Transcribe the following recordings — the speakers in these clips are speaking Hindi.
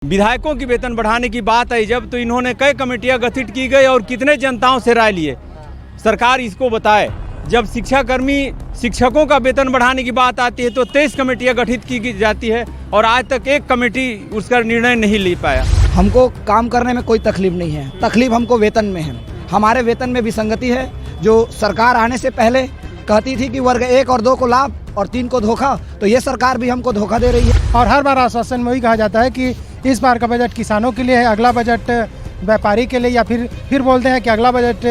विधायकों की वेतन बढ़ाने की बात आई जब, तो इन्होंने कई कमेटियां गठित की गई और कितने जनताओं से राय लिए, सरकार इसको बताए। जब शिक्षकों का वेतन बढ़ाने की बात आती है तो 23 कमेटियां गठित की जाती है और आज तक एक कमेटी उसका निर्णय नहीं ले पाया। हमको काम करने में कोई तकलीफ नहीं है, तकलीफ हमको वेतन में है। हमारे वेतन में विसंगति है। जो सरकार आने से पहले कहती थी कि वर्ग 1 और 2 को लाभ और 3 को धोखा, तो ये सरकार भी हमको धोखा दे रही है। और हर बार आश्वासन में वही कहा जाता है कि इस बार का बजट किसानों के लिए है, अगला बजट व्यापारी के लिए, या फिर बोलते हैं कि अगला बजट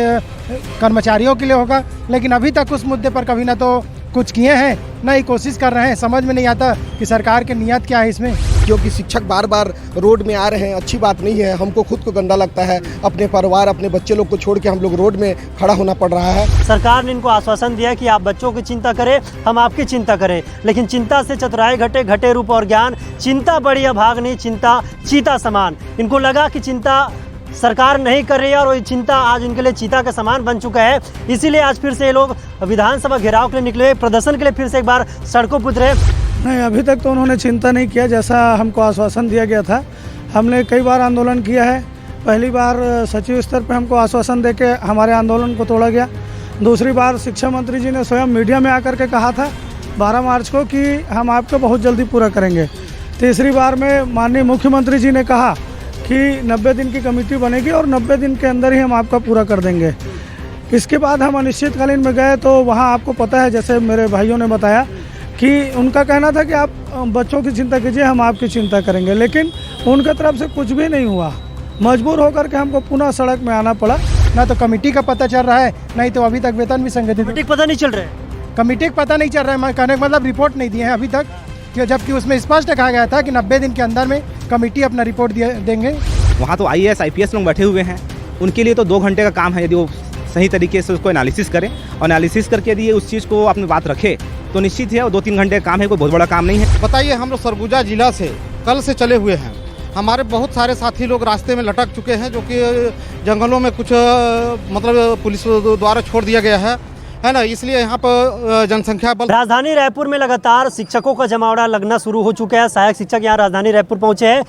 कर्मचारियों के लिए होगा। लेकिन अभी तक उस मुद्दे पर कभी ना तो कुछ किए हैं, ना ही कोशिश कर रहे हैं। समझ में नहीं आता कि सरकार की नीयत क्या है इसमें। क्योंकि शिक्षक बार बार रोड में आ रहे हैं, अच्छी बात नहीं है। हमको खुद को गंदा लगता है, अपने परिवार अपने बच्चे लोग को छोड़ के हम लोग रोड में खड़ा होना पड़ रहा है। सरकार ने इनको आश्वासन दिया कि आप बच्चों की चिंता करें, हम आपकी चिंता करें, लेकिन चिंता से चतुराई घटे, घटे रूप और ज्ञान। चिंता बड़ी अभाग नहीं, चिंता चीता समान। इनको लगा कि चिंता सरकार नहीं कर रही है और वो चिंता आज इनके लिए चीता का समान बन चुका है। इसीलिए आज फिर से ये लोग विधानसभा घेराव के लिए निकले, प्रदर्शन के लिए फिर से एक बार सड़कों पर उतरे। नहीं, अभी तक तो उन्होंने चिंता नहीं किया जैसा हमको आश्वासन दिया गया था। हमने कई बार आंदोलन किया है। पहली बार सचिव स्तर पर हमको आश्वासन देके हमारे आंदोलन को तोड़ा गया। दूसरी बार शिक्षा मंत्री जी ने स्वयं मीडिया में आकर के कहा था 12 मार्च को कि हम आपको बहुत जल्दी पूरा करेंगे। तीसरी बार में माननीय मुख्यमंत्री जी ने कहा कि 90 दिन की कमेटी बनेगी और 90 दिन के अंदर ही हम आपका पूरा कर देंगे। इसके बाद हम अनिश्चितकालीन में गए तो वहाँ आपको पता है, जैसे मेरे भाइयों ने बताया कि उनका कहना था कि आप बच्चों की चिंता कीजिए, हम आपकी चिंता करेंगे। लेकिन उनके तरफ से कुछ भी नहीं हुआ। मजबूर होकर के हमको पुनः सड़क में आना पड़ा। ना तो कमेटी का पता चल रहा है, नहीं तो अभी तक वेतन भी संगठित कमेटी का पता नहीं चल रहा है। कमेटी का पता नहीं चल रहा है, कहने का मतलब रिपोर्ट नहीं दिए हैं अभी तक, जबकि उसमें स्पष्ट कहा गया था कि 90 दिन के अंदर में कमेटी अपना रिपोर्ट देंगे। वहाँ तो IAS IPS लोग बैठे हुए हैं, उनके लिए तो 2 घंटे का काम है। यदि वो सही तरीके से उसको एनालिसिस करें और एनालिसिस करके यदि उस चीज़ को अपनी बात रखे तो निश्चित है वो 2-3 घंटे का काम है, कोई बहुत बड़ा काम नहीं है। बताइए, हम लोग सरगुजा जिला से कल से चले हुए हैं। हमारे बहुत सारे साथी लोग रास्ते में लटक चुके हैं, जो कि जंगलों में कुछ मतलब पुलिस द्वारा छोड़ दिया गया है ना। इसलिए यहाँ पर जनसंख्या बल। राजधानी रायपुर में लगातार शिक्षकों का जमावड़ा लगना शुरू हो चुका है। सहायक शिक्षक यहाँ राजधानी रायपुर पहुँचे हैं।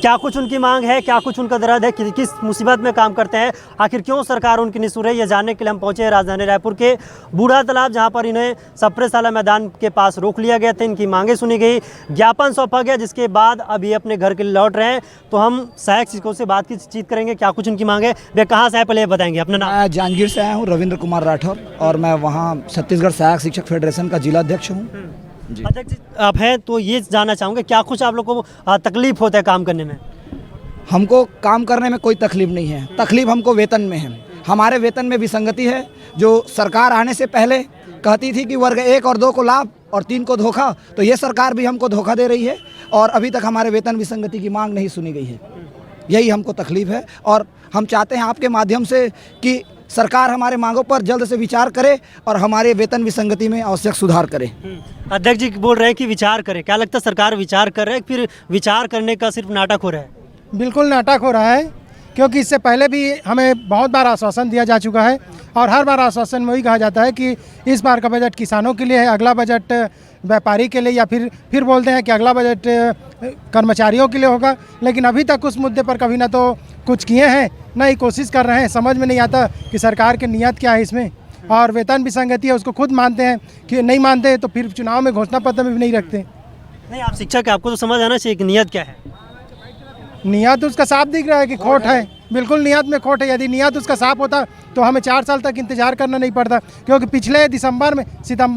क्या कुछ उनकी मांग है, क्या कुछ उनका दर्द है, किस मुसीबत में काम करते हैं, आखिर क्यों सरकार उनकी नहीं सुन रही, ये जानने के लिए हम पहुंचे हैं राजधानी रायपुर के बूढ़ा तालाब, जहां पर इन्हें सप्रेशाला मैदान के पास रोक लिया गया था। इनकी मांगें सुनी गई, ज्ञापन सौंपा गया, जिसके बाद अब ये अपने घर के लिए लौट रहे हैं। तो हम सहायक शिक्षकों से बात की चीत करेंगे, क्या कुछ उनकी मांग है। वे कहाँ से आए पहले बताएंगे अपना नाम। मैं जांजगीर से आया हूँ, रविंद्र कुमार राठौर, और मैं वहाँ छत्तीसगढ़ सहायक शिक्षक फेडरेशन का जिला अध्यक्ष हूँ। अध्यक्ष आप हैं, तो ये जानना चाहूँगे क्या कुछ आप लोग को तकलीफ होता है काम करने में। हमको काम करने में कोई तकलीफ नहीं है, तकलीफ हमको वेतन में है। हमारे वेतन में विसंगति है। जो सरकार आने से पहले कहती थी कि वर्ग 1 और 2 को लाभ और 3 को धोखा, तो ये सरकार भी हमको धोखा दे रही है और अभी तक हमारे वेतन विसंगति की मांग नहीं सुनी गई है। यही हमको तकलीफ है और हम चाहते हैं आपके माध्यम से कि सरकार हमारे मांगों पर जल्द से विचार करे और हमारे वेतन विसंगति में आवश्यक सुधार करे। अध्यक्ष जी बोल रहे हैं कि विचार करे, क्या लगता है सरकार विचार कर रहे हैं, फिर विचार करने का सिर्फ नाटक हो रहा है। बिल्कुल नाटक हो रहा है, क्योंकि इससे पहले भी हमें बहुत बार आश्वासन दिया जा चुका है और हर बार आश्वासन में वही कहा जाता है कि इस बार का बजट किसानों के लिए है, अगला बजट व्यापारी के लिए, या फिर बोलते हैं कि अगला बजट कर्मचारियों के लिए होगा। लेकिन अभी तक उस मुद्दे पर कभी ना तो कुछ किए हैं, ना ही कोशिश कर रहे हैं। समझ में नहीं आता कि सरकार की नीयत क्या है इसमें। और वेतन विसंगति है, उसको खुद मानते हैं कि नहीं मानते तो फिर चुनाव में घोषणा पत्र में भी नहीं रखते। नहीं, आप शिक्षक है, आपको तो समझ आना चाहिए कि नीयत क्या है। नियत उसका साफ दिख रहा है कि खोट है। बिल्कुल नियत में खोट है। यदि नियत उसका साफ होता तो हमें 4 साल तक इंतजार करना नहीं पड़ता, क्योंकि पिछले सितंबर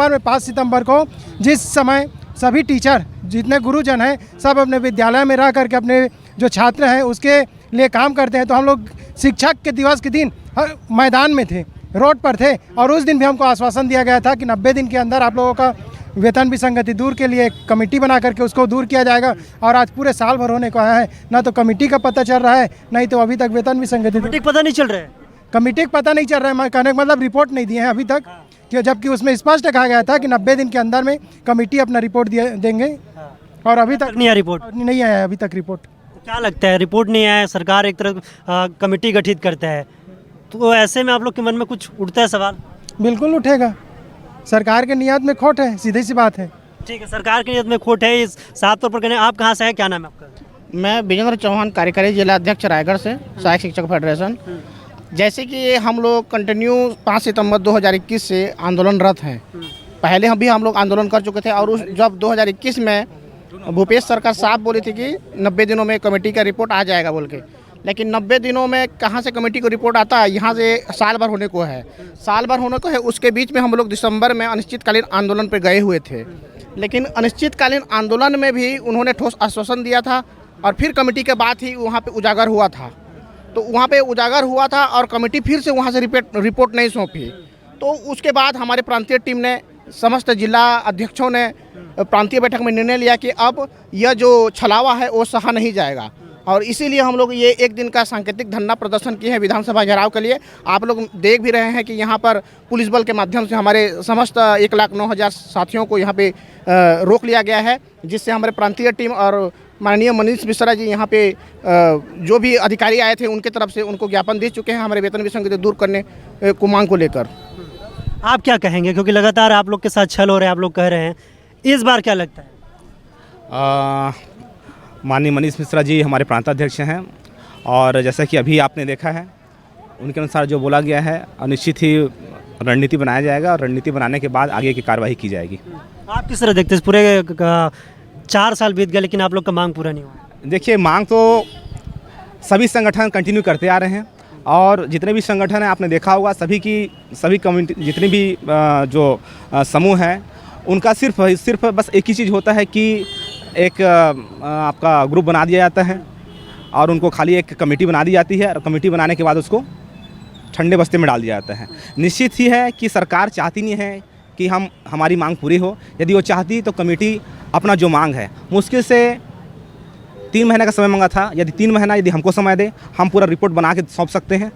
में 5 सितंबर को जिस समय सभी टीचर जितने गुरुजन हैं सब अपने विद्यालय में रह करके अपने जो छात्र हैं उसके लिए काम करते हैं, तो हम लोग शिक्षक के दिवस के दिन मैदान में थे, रोड पर थे। और उस दिन भी हमको आश्वासन दिया गया था कि 90 दिन के अंदर आप लोगों का वेतन विसंगति दूर के लिए एक कमेटी बना करके उसको दूर किया जाएगा। और आज पूरे साल भर होने को आया है, ना तो कमेटी का पता चल रहा है, नहीं तो अभी तक वेतन विसंगति कमेटी का पता नहीं चल रहा है। कमेटी का पता नहीं चल रहा है, कहने का मतलब रिपोर्ट नहीं दिए हैं अभी तक, जबकि उसमें स्पष्ट कहा गया था कि 90 दिन के अंदर में कमेटी अपना रिपोर्ट देंगे और अभी तक नहीं आया रिपोर्ट। नहीं आया अभी तक रिपोर्ट। तो क्या लगता है, रिपोर्ट नहीं आया, सरकार एक तरफ कमेटी गठित करता है, तो ऐसे में आप लोग के मन में कुछ उठता है सवाल। बिल्कुल उठेगा, सरकार के नियत में खोट है, सीधी सी बात है। ठीक है, सरकार की नियत में खोट है, इस साफ तौर पर कहने। आप कहाँ से हैं, क्या नाम है आपका। मैं विजेंद्र चौहान, कार्यकारी जिला अध्यक्ष रायगढ़ से, सहायक शिक्षक फेडरेशन। जैसे कि हम लोग कंटिन्यू 5 सितंबर 2021 से आंदोलनरत हैं। पहले हम लोग आंदोलन कर चुके थे और उस जब 2021 में भूपेश सरकार साहब बोली थी कि 90 दिनों में कमेटी का रिपोर्ट आ जाएगा बोल के, लेकिन 90 दिनों में कहाँ से कमेटी को रिपोर्ट आता है? यहाँ से साल भर होने को है, उसके बीच में हम लोग दिसंबर में अनिश्चितकालीन आंदोलन पर गए हुए थे। लेकिन अनिश्चितकालीन आंदोलन में भी उन्होंने ठोस आश्वासन दिया था और फिर कमेटी के बाद ही वहाँ पे उजागर हुआ था। तो वहाँ पे उजागर हुआ था और कमेटी फिर से वहाँ से रिपोर्ट नहीं सौंपी। तो उसके बाद हमारे प्रांतीय टीम ने, समस्त जिला अध्यक्षों ने प्रांतीय बैठक में निर्णय लिया कि अब यह जो छलावा है वो सहा नहीं जाएगा, और इसीलिए हम लोग ये एक दिन का सांकेतिक धरना प्रदर्शन किए हैं विधानसभा घेराव के लिए। आप लोग देख भी रहे हैं कि यहाँ पर पुलिस बल के माध्यम से हमारे समस्त 1,09,000 साथियों को यहाँ पे रोक लिया गया है, जिससे हमारे प्रांतीय टीम और माननीय मनीष मिश्रा जी यहाँ पे जो भी अधिकारी आए थे उनके तरफ से उनको ज्ञापन दे चुके हैं हमारे वेतन विसंगति दूर करने को मांग को लेकर। आप क्या कहेंगे, क्योंकि लगातार आप लोग के साथ छल हो रहे हैं, आप लोग कह रहे हैं, इस बार क्या लगता है? माननीय मनीष मिश्रा जी हमारे प्रांताध्यक्ष हैं और जैसा कि अभी आपने देखा है उनके अनुसार जो बोला गया है, निश्चित ही रणनीति बनाया जाएगा और रणनीति बनाने के बाद आगे की कार्रवाई की जाएगी। आप किस तरह देखते हैं? पूरे 4 साल बीत गए लेकिन आप लोग का मांग पूरा नहीं हुआ। देखिए, मांग तो सभी संगठन कंटिन्यू करते आ रहे हैं और जितने भी संगठन हैं आपने देखा होगा, सभी कम्युनिटी जितने भी जो समूह हैं उनका सिर्फ बस एक ही चीज़ होता है कि एक आपका ग्रुप बना दिया जाता है और उनको खाली एक कमेटी बना दी जाती है और कमेटी बनाने के बाद उसको ठंडे बस्ते में डाल दिया जाता है। निश्चित ही है कि सरकार चाहती नहीं है कि हमारी मांग पूरी हो। यदि वो चाहती तो कमेटी अपना जो मांग है, मुश्किल से 3 महीने का समय मांगा था, यदि 3 महीना यदि हमको समय दे, हम पूरा रिपोर्ट बना के सौंप सकते हैं।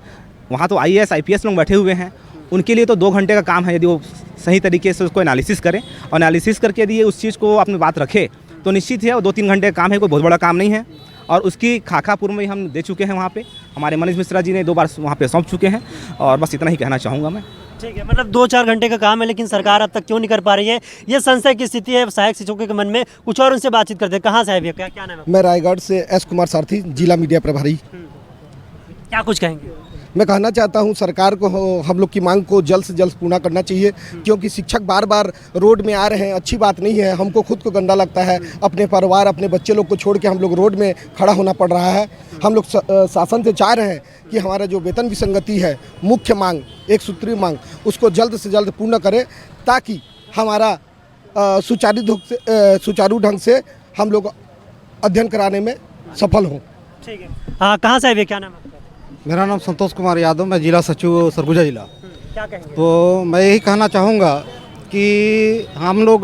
वहाँ तो IAS IPS लोग बैठे हुए हैं, उनके लिए तो 2 घंटे का काम है। यदि वो सही तरीके से उसको एनालिसिस करें और एनालिसिस करके यदि उस चीज़ को अपनी बात रखे तो निश्चित है वो 2-3 घंटे का काम है, कोई बहुत बड़ा काम नहीं है। और उसकी खाका पूर्व में हम दे चुके हैं, वहाँ पे हमारे मनीष मिश्रा जी ने 2 बार वहाँ पे सौंप चुके हैं और बस इतना ही कहना चाहूँगा मैं। ठीक है, मतलब 2-4 घंटे का काम है लेकिन सरकार अब तक क्यों नहीं कर पा रही है, ये संशय की स्थिति है सहायक शिक्षकों के मन में। कुछ और उनसे बातचीत करते हैं। कहाँ से आए भैया, क्या नाम है? मैं रायगढ़ से S कुमार सारथी, जिला मीडिया प्रभारी। क्या कुछ कहेंगे? मैं कहना चाहता हूं सरकार को हम लोग की मांग को जल्द से जल्द पूरा करना चाहिए, क्योंकि शिक्षक बार बार रोड में आ रहे हैं, अच्छी बात नहीं है। हमको खुद को गंदा लगता है, अपने परिवार अपने बच्चे लोग को छोड़ के हम लोग रोड में खड़ा होना पड़ रहा है। हम लोग शासन से चाह रहे हैं कि हमारा जो वेतन विसंगति है, मुख्य मांग, एक सूत्रीय मांग, उसको जल्द से जल्द पूर्ण करें ताकि हमारा सुचारू ढंग से हम लोग अध्ययन कराने में सफल हों। ठीक है, कहाँ से आए भैया, क्या नाम है? मेरा नाम संतोष कुमार यादव, मैं जिला सचिव सरगुजा जिला। क्या कहेंगे? तो मैं यही कहना चाहूँगा कि हम लोग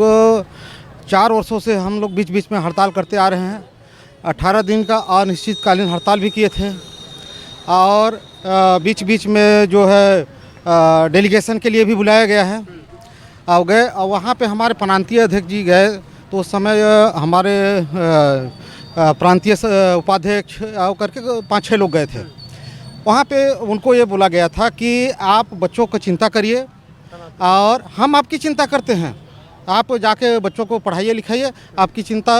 4 वर्षों से हम लोग बीच बीच में हड़ताल करते आ रहे हैं। 18 दिन का अनिश्चितकालीन हड़ताल भी किए थे और बीच बीच में जो है डेलीगेशन के लिए भी बुलाया गया है और गए, और वहाँ पे हमारे प्रांतीय अध्यक्ष जी गए तो उस समय हमारे प्रांतीय उपाध्यक्ष करके 5-6 लोग गए थे। वहाँ पे उनको ये बोला गया था कि आप बच्चों को चिंता करिए और हम आपकी चिंता करते हैं, आप जाके बच्चों को पढ़ाइए लिखाइए, आपकी चिंता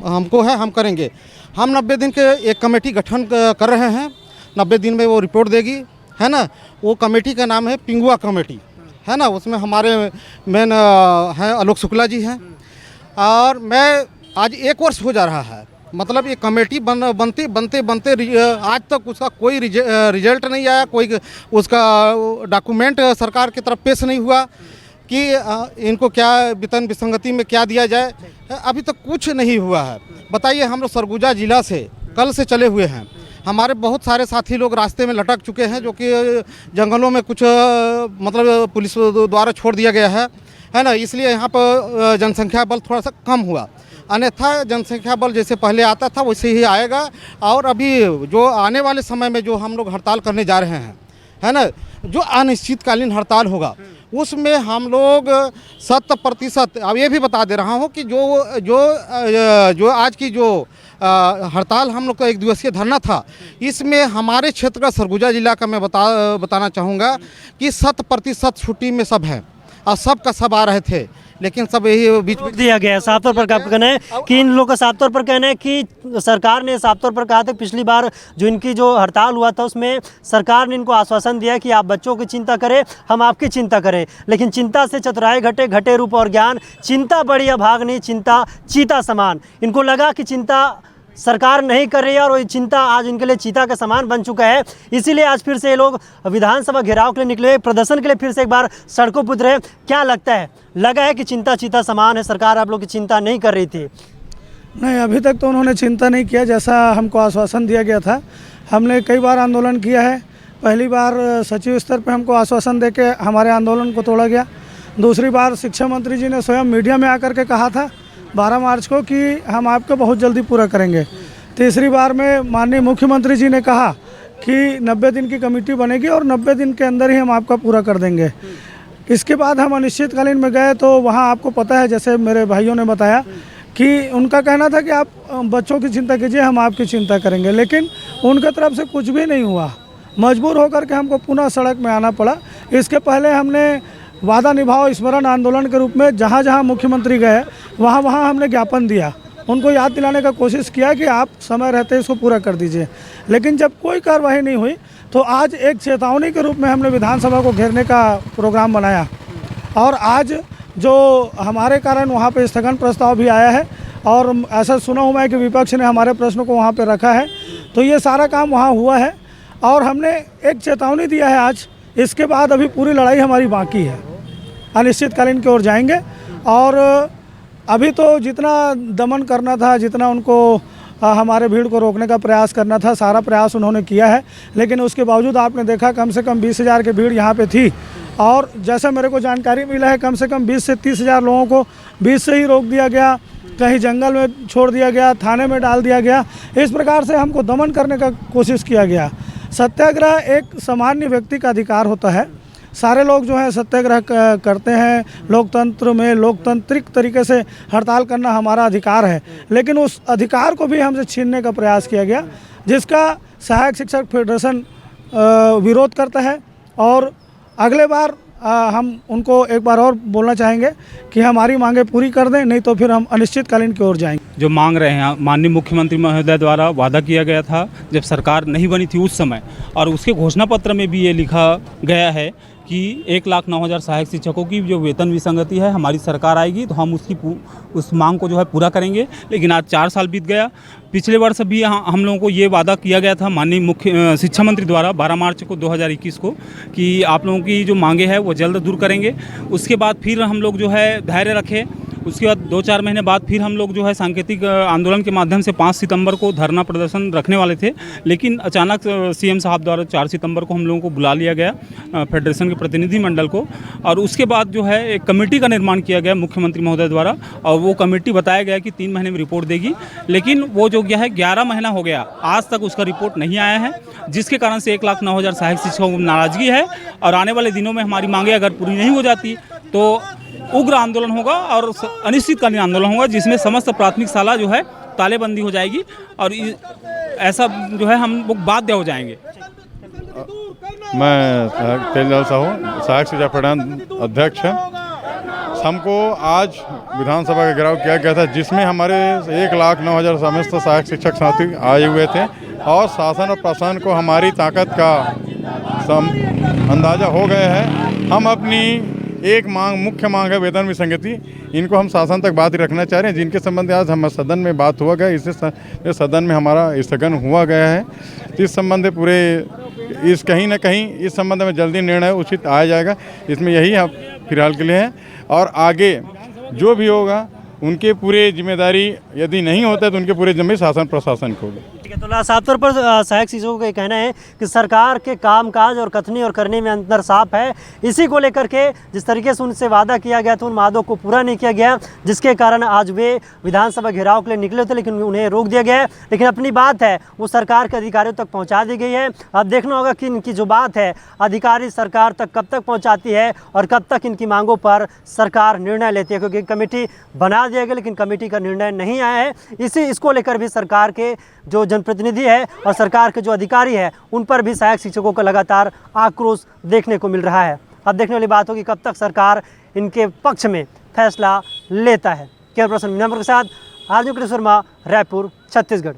हमको है, हम करेंगे। हम 90 दिन के एक कमेटी गठन कर रहे हैं, 90 दिन में वो रिपोर्ट देगी, है ना। वो कमेटी का नाम है पिंगुआ कमेटी, है ना। उसमें हमारे मेन हैं आलोक शुक्ला जी हैं और मैं आज 1 वर्ष हो जा रहा है, मतलब ये कमेटी बनते आज तक उसका कोई रिजल्ट नहीं आया, कोई उसका डॉक्यूमेंट सरकार की तरफ पेश नहीं हुआ कि इनको क्या वेतन विसंगति में क्या दिया जाए, अभी तक कुछ नहीं हुआ है। बताइए, हम लोग सरगुजा जिला से कल से चले हुए हैं, हमारे बहुत सारे साथी लोग रास्ते में लटक चुके हैं, जो कि जंगलों में कुछ मतलब पुलिस द्वारा छोड़ दिया गया है ना। इसलिए यहाँ पर जनसंख्या बल थोड़ा सा कम हुआ, अन्यथा जनसंख्या बल जैसे पहले आता था वैसे ही आएगा। और अभी जो आने वाले समय में जो हम लोग हड़ताल करने जा रहे हैं, है ना, जो अनिश्चितकालीन हड़ताल होगा उसमें हम लोग 100%, अब ये भी बता दे रहा हूँ कि जो आज की जो हड़ताल हम लोग का 1 दिवसीय धरना था, इसमें हमारे क्षेत्र का सरगुजा जिला का मैं बताना चाहूँगा कि 100% छुट्टी में सब हैं और सब का सब आ रहे थे। लेकिन सब यही बीच में दिया गया है। साफ तौर पर आपका कहना है कि इन लोगों का साफ तौर पर कहना है कि सरकार ने साफ तौर पर कहा था पिछली बार जो इनकी जो हड़ताल हुआ था उसमें सरकार ने इनको आश्वासन दिया कि आप बच्चों की चिंता करें, हम आपकी चिंता करें, लेकिन चिंता से चतुराई घटे, घटे रूप और ज्ञान, चिंता बड़ी अभाग नहीं, चिंता चीता समान। इनको लगा कि चिंता सरकार नहीं कर रही है और वो चिंता आज इनके लिए चीता का समान बन चुका है। इसीलिए आज फिर से ये लोग विधानसभा घेराव के लिए निकले, प्रदर्शन के लिए फिर से एक बार सड़कों पर उतरे। क्या लगता है, लगा है कि चिंता चीता समान है, सरकार आप लोग की चिंता नहीं कर रही थी? नहीं, अभी तक तो उन्होंने चिंता नहीं किया जैसा हमको आश्वासन दिया गया था। हमने कई बार आंदोलन किया है। पहली बार सचिव स्तर पे हमको आश्वासन देके हमारे आंदोलन को तोड़ा गया। दूसरी बार शिक्षा मंत्री जी ने स्वयं मीडिया में आकर के कहा था 12 मार्च को कि हम आपको बहुत जल्दी पूरा करेंगे। तीसरी बार में माननीय मुख्यमंत्री जी ने कहा कि 90 दिन की कमेटी बनेगी और 90 दिन के अंदर ही हम आपका पूरा कर देंगे। इसके बाद हम अनिश्चितकालीन में गए तो वहाँ आपको पता है, जैसे मेरे भाइयों ने बताया कि उनका कहना था कि आप बच्चों की चिंता कीजिए, हम आपकी चिंता करेंगे, लेकिन उनके तरफ से कुछ भी नहीं हुआ। मजबूर होकर के हमको पुनः सड़क में आना पड़ा। इसके पहले हमने वादा निभाओ स्मरण आंदोलन के रूप में जहाँ जहाँ मुख्यमंत्री गए वहाँ वहाँ हमने ज्ञापन दिया, उनको याद दिलाने का कोशिश किया कि आप समय रहते इसको पूरा कर दीजिए, लेकिन जब कोई कार्रवाई नहीं हुई तो आज एक चेतावनी के रूप में हमने विधानसभा को घेरने का प्रोग्राम बनाया। और आज जो हमारे कारण वहाँ पे स्थगन प्रस्ताव भी आया है और ऐसा सुना हुआ है कि विपक्ष ने हमारे प्रश्नों को वहाँ पे रखा है, तो ये सारा काम वहाँ हुआ है और हमने एक चेतावनी दिया है आज। इसके बाद अभी पूरी लड़ाई हमारी बाकी है, अनिश्चितकालीन की ओर जाएंगे। और अभी तो जितना दमन करना था, जितना उनको हमारे भीड़ को रोकने का प्रयास करना था, सारा प्रयास उन्होंने किया है, लेकिन उसके बावजूद आपने देखा कम से कम 20,000 की भीड़ यहाँ पे थी। और जैसा मेरे को जानकारी मिला है कम से कम 20 से 30,000 लोगों को बीच से ही रोक दिया गया, कहीं जंगल में छोड़ दिया गया, थाने में डाल दिया गया। इस प्रकार से हमको दमन करने का कोशिश किया गया। सत्याग्रह एक सामान्य व्यक्ति का अधिकार होता है। सारे लोग जो हैं सत्याग्रह करते हैं, लोकतंत्र में लोकतांत्रिक तरीके से हड़ताल करना हमारा अधिकार है, लेकिन उस अधिकार को भी हमसे छीनने का प्रयास किया गया, जिसका सहायक शिक्षक फेडरेशन विरोध करता है। और अगले बार हम उनको एक बार और बोलना चाहेंगे कि हमारी मांगें पूरी कर दें, नहीं तो फिर हम अनिश्चितकालीन की ओर जाएंगे। जो मांग रहे हैं माननीय मुख्यमंत्री महोदय द्वारा वादा किया गया था जब सरकार नहीं बनी थी उस समय, और उसके घोषणा पत्र में भी ये लिखा गया है कि 1,09,000 सहायक शिक्षकों की जो वेतन विसंगति है, हमारी सरकार आएगी तो हम उस मांग को जो है पूरा करेंगे। लेकिन आज 4 साल बीत गया। पिछले वर्ष भी हम लोगों को ये वादा किया गया था माननीय मुख्य शिक्षा मंत्री द्वारा 12 मार्च को 2021 को कि आप लोगों की जो मांगे हैं वो जल्द दूर करेंगे। उसके बाद फिर हम लोग जो है धैर्य रखे। उसके बाद 2-4 महीने बाद फिर हम लोग जो है सांकेतिक आंदोलन के माध्यम से 5 सितंबर को धरना प्रदर्शन रखने वाले थे, लेकिन अचानक सीएम साहब द्वारा 4 सितंबर को हम लोगों को बुला लिया गया फेडरेशन के प्रतिनिधिमंडल को, और उसके बाद जो है एक कमेटी का निर्माण किया गया मुख्यमंत्री महोदय द्वारा, और वो कमेटी बताया गया कि 3 महीने में रिपोर्ट देगी। लेकिन वो जो गया है 11 महीना हो गया, आज तक उसका रिपोर्ट नहीं आया है, जिसके कारण से 1,09,000 सहायक शिक्षकों को नाराजगी है। और आने वाले दिनों में हमारी मांगे अगर पूरी नहीं हो जाती तो उग्र आंदोलन होगा और अनिश्चितकालीन आंदोलन होगा, जिसमें समस्त प्राथमिक शाला जो है तालेबंदी हो जाएगी और ऐसा जो है हम लोग बाध्य हो जाएंगे। मैं तेजलाल साहू, सहायक शिक्षा फेडरेशन अध्यक्ष है। हमको आज विधानसभा का घेराव किया गया था, जिसमें हमारे 1,09,000 समस्त सहायक शिक्षक साथी आए हुए थे और शासन और प्रशासन को हमारी ताकत का अंदाज़ा हो गया है। हम अपनी एक मुख्य मांग है वेतन विसंगति, इनको हम शासन तक बात रखना चाह रहे हैं, जिनके संबंध में आज हमारे सदन में बात हुआ गया, इससे सदन में हमारा स्थगन हुआ गया है। इस संबंध में पूरे कहीं ना कहीं इस संबंध में जल्दी निर्णय उचित आया जाएगा, इसमें यही हम फिलहाल के लिए हैं। और आगे जो भी होगा उनके पूरे जिम्मेदारी यदि नहीं होता है तो उनके पूरे जिम्मेदारी शासन प्रशासन को होगी। ठीक है, तो साफ तौर पर सहायक शिक्षकों का कहना है कि सरकार के कामकाज और कथनी और करने में अंतर साफ है। इसी को लेकर के जिस तरीके से उनसे वादा किया गया था उन वादों को पूरा नहीं किया गया, जिसके कारण आज वे विधानसभा घेराव के लिए निकले थे, लेकिन उन्हें रोक दिया गया है। लेकिन अपनी बात है वो सरकार के अधिकारियों तक पहुँचा दी गई है। अब देखना होगा कि इनकी जो बात है अधिकारी सरकार तक कब तक पहुँचाती है और कब तक इनकी मांगों पर सरकार निर्णय लेती है, क्योंकि कमेटी बना दिया गया लेकिन कमेटी का निर्णय नहीं आया है। इसको लेकर भी सरकार के जो जनप्रतिनिधि है और सरकार के जो अधिकारी है उन पर भी सहायक शिक्षकों का लगातार आक्रोश देखने को मिल रहा है। अब देखने वाली बात होगी कब तक सरकार इनके पक्ष में फैसला लेता है। कैमरा पर्सन मीना के साथ आरजू कृष्ण वर्मा, रायपुर, छत्तीसगढ़।